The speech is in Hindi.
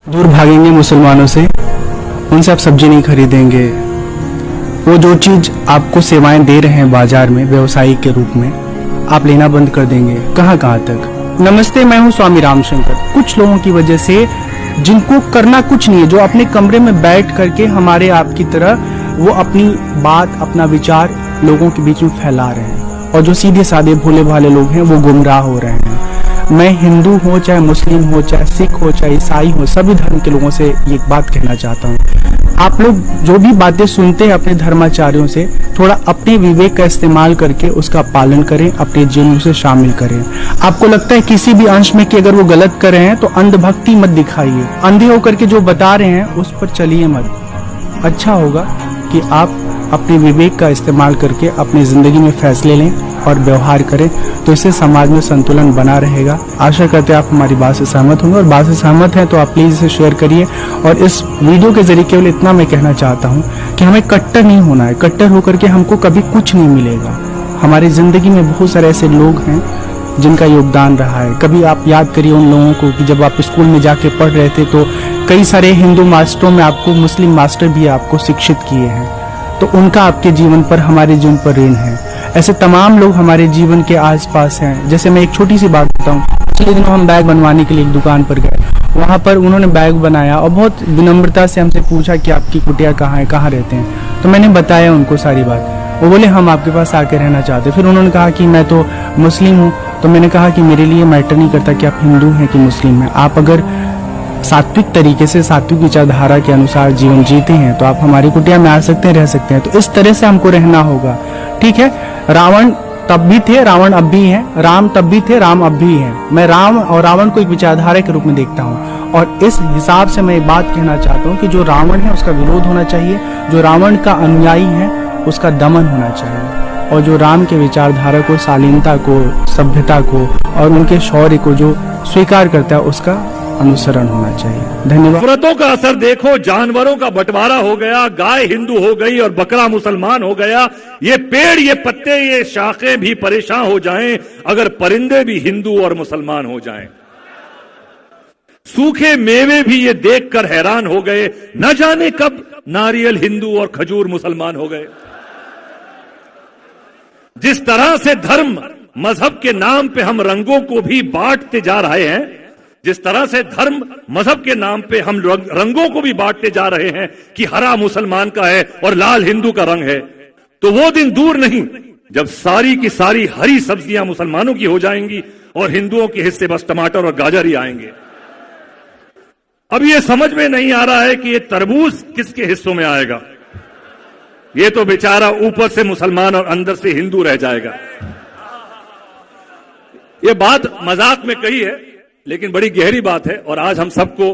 दूर भागेंगे मुसलमानों से, उनसे आप सब्जी नहीं खरीदेंगे। वो जो चीज आपको सेवाएं दे रहे हैं बाजार में व्यवसायी के रूप में, आप लेना बंद कर देंगे। कहां कहां तक। नमस्ते, मैं हूं स्वामी रामशंकर। कुछ लोगों की वजह से, जिनको करना कुछ नहीं है, जो अपने कमरे में बैठ करके हमारे आपकी तरह वो अपनी बात, अपना विचार लोगों के बीच में फैला रहे हैं, और जो सीधे साधे भोले भाले लोग हैं वो गुमराह हो रहे हैं। मैं हिंदू हो, चाहे मुस्लिम हो, चाहे सिख हो, चाहे ईसाई हो, सभी धर्म के लोगों से ये बात कहना चाहता हूँ। आप लोग जो भी बातें सुनते हैं अपने धर्माचार्यों से, थोड़ा अपने विवेक का इस्तेमाल करके उसका पालन करें, अपने जीवन में उसे शामिल करें। आपको लगता है किसी भी अंश में कि अगर वो गलत कर रहे हैं तो अंधभक्ति मत दिखाइए। अंधे होकर के जो बता रहे हैं उस पर चलिए मत। अच्छा होगा कि आप अपने विवेक का इस्तेमाल करके अपनी जिंदगी में फैसले लें और व्यवहार करें, तो इससे समाज में संतुलन बना रहेगा। आशा करते हैं आप हमारी बात से सहमत होंगे, और बात से सहमत हैं तो आप प्लीज इसे शेयर करिए। और इस वीडियो के जरिए केवल इतना मैं कहना चाहता हूं कि हमें कट्टर नहीं होना है। कट्टर होकर के हमको कभी कुछ नहीं मिलेगा। हमारी जिंदगी में बहुत सारे ऐसे लोग हैं जिनका योगदान रहा है। कभी आप याद करिए उन लोगों को कि जब आप स्कूल में जाके पढ़ रहे थे तो कई सारे हिंदू मास्टरों में आपको मुस्लिम मास्टर भी आपको शिक्षित किए हैं, तो उनका आपके जीवन पर, हमारे जीवन पर ऋण है। ऐसे तमाम लोग हमारे जीवन के आसपास हैं। जैसे मैं एक छोटी सी बात बताऊं, पिछले दिनों हम बैग बनवाने के लिए एक दुकान पर गए। वहां पर उन्होंने बैग बनाया और बहुत विनम्रता से हमसे पूछा कि आपकी कुटिया कहाँ है, कहाँ रहते हैं। तो मैंने बताया उनको सारी बात। वो बोले हम आपके पास आके रहना चाहते। फिर उन्होंने कहा कि मैं तो मुस्लिम हूँ। तो मैंने कहा कि मेरे लिए मैटर नहीं करता कि आप हिंदू हैं कि मुस्लिम हैं। आप अगर सात्विक तरीके से, सात्विक विचारधारा के अनुसार जीवन जीते हैं तो आप हमारी कुटिया में आ सकते हैं, रह सकते हैं। तो इस तरह से हमको रहना होगा, ठीक है। रावण तब भी थे, रावण अब भी है। राम तब भी थे, राम अब भी है। मैं राम और रावण को एक विचारधारा के रूप में देखता हूँ, और इस हिसाब से मैं एक बात कहना चाहता हूँ कि जो रावण है उसका विरोध होना चाहिए, जो रावण का अनुयायी है उसका दमन होना चाहिए, और जो राम के विचारधारा को, शालीनता को, सभ्यता को और उनके शौर्य को जो स्वीकार करता है उसका अनुसरण होना चाहिए। धन्यवाद। नफरतों का असर देखो, जानवरों का बंटवारा हो गया, गाय हिंदू हो गई और बकरा मुसलमान हो गया। ये पेड़, ये पत्ते, ये शाखें भी परेशान हो जाएं अगर परिंदे भी हिंदू और मुसलमान हो जाएं। सूखे मेवे भी ये देखकर हैरान हो गए, न जाने कब नारियल हिंदू और खजूर मुसलमान हो गए। जिस तरह से धर्म, मजहब के नाम पे हम रंगों को भी बांटते जा रहे हैं, जिस तरह से धर्म, मजहब के नाम पे हम रंगों को भी बांटते जा रहे हैं कि हरा मुसलमान का है और लाल हिंदू का रंग है, तो वो दिन दूर नहीं जब सारी की सारी हरी सब्जियां मुसलमानों की हो जाएंगी और हिंदुओं के हिस्से बस टमाटर और गाजर ही आएंगे। अब ये समझ में नहीं आ रहा है कि ये तरबूज किसके हिस्सों में आएगा। ये तो बेचारा ऊपर से मुसलमान और अंदर से हिंदू रह जाएगा। ये बात मजाक में कही है, लेकिन बड़ी गहरी बात है, और आज हम सबको